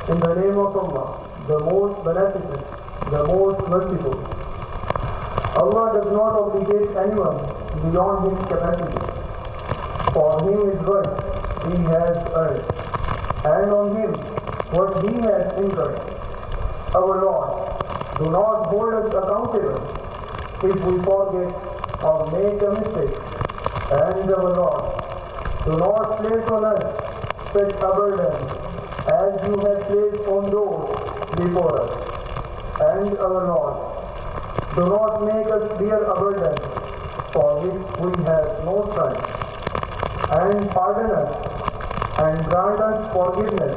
In the name of Allah, the most beneficent, the most merciful. Allah does not obligate anyone beyond his capacity. For him is right, he has earned, and on him what he has incurred. Our Lord, do not hold us accountable if we forget or make a mistake. And our Lord, do not place on us such a burden as you have placed on those before us. And our Lord, do not make us bear a burden for which we have no strength. And pardon us, and grant us forgiveness,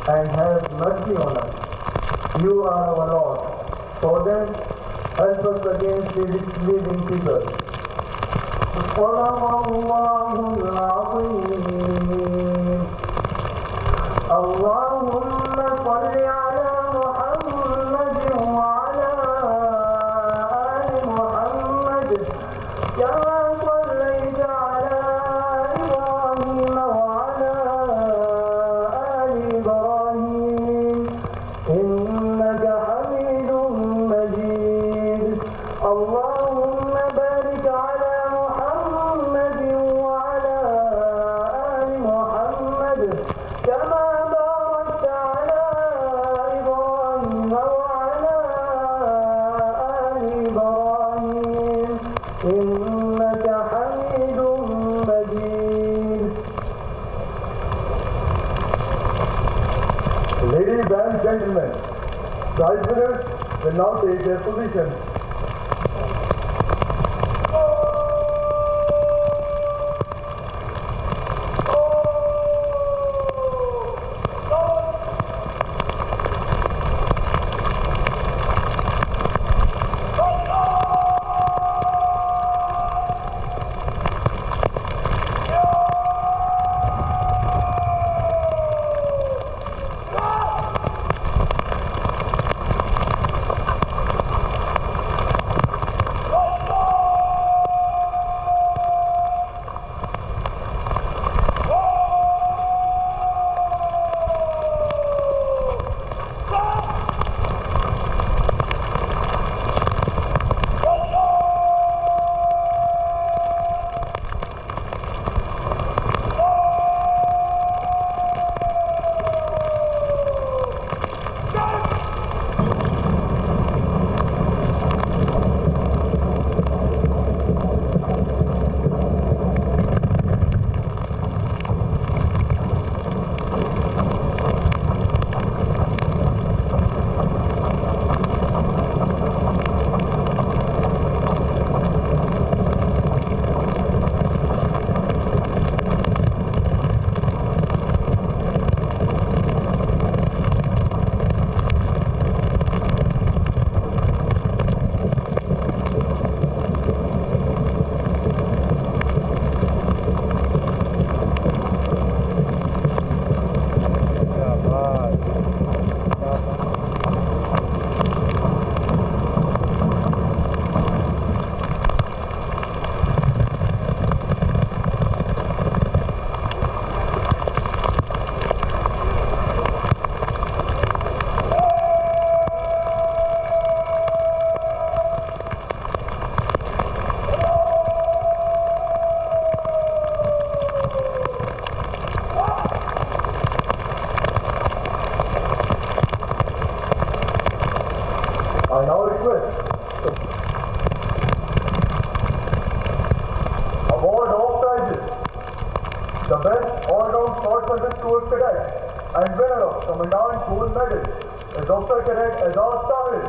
and have mercy on us. You are our Lord. So then, help us against the disbelieving people. اللهم صل على محمد وعلى آل محمد كما صليت على إبراهيم وعلى آل إبراهيم إنك حميد مجيد. اللهم بارك على محمد وعلى آل محمد كما إنك حميد مجيد. Ladies and gentlemen, prize winners will now take their position. I now request award of prizes. The best all-round short service course cadet and winner of Commandant Gold Medal is Dr. Cadet Azaz Tahir.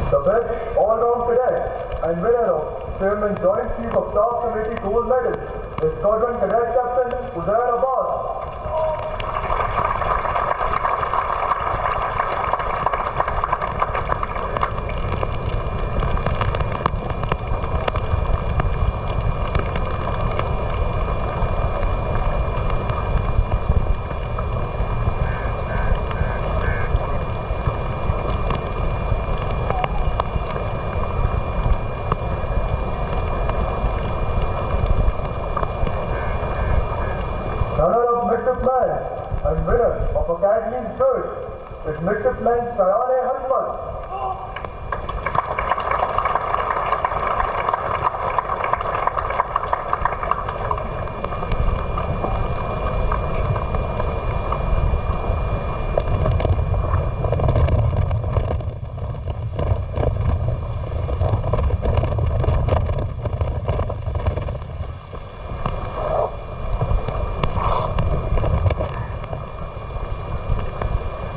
The best all-round cadet and winner of Chairman Joint Chief of Staff Committee Gold Medal is Squadron Cadet Captain Uzair Abbas. Runner-up midshipman and winner of Academy Shirt is midshipman Sayane Hashmat.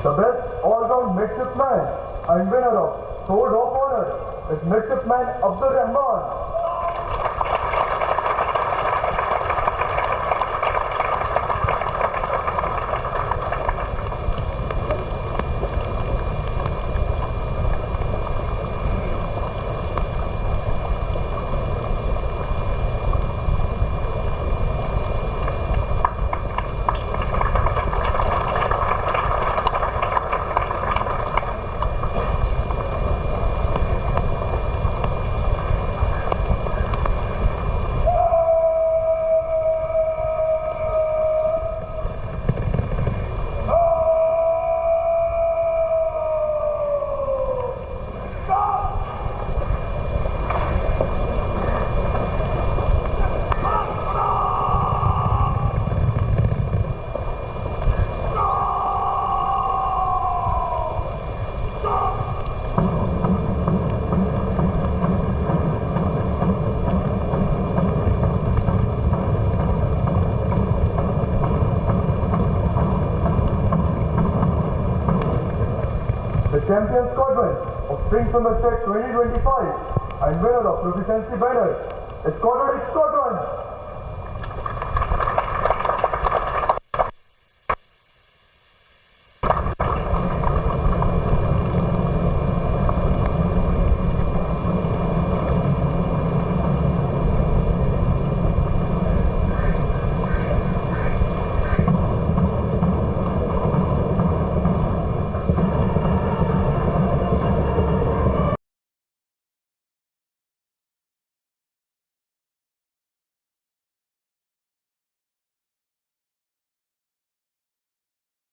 The best all-round midshipman and winner of Sword of Honor is Midshipman Abdul Rahman. The champion squadron of Spring Semester 2025 and winner of Proficiency Banner is Squadron X Squadron.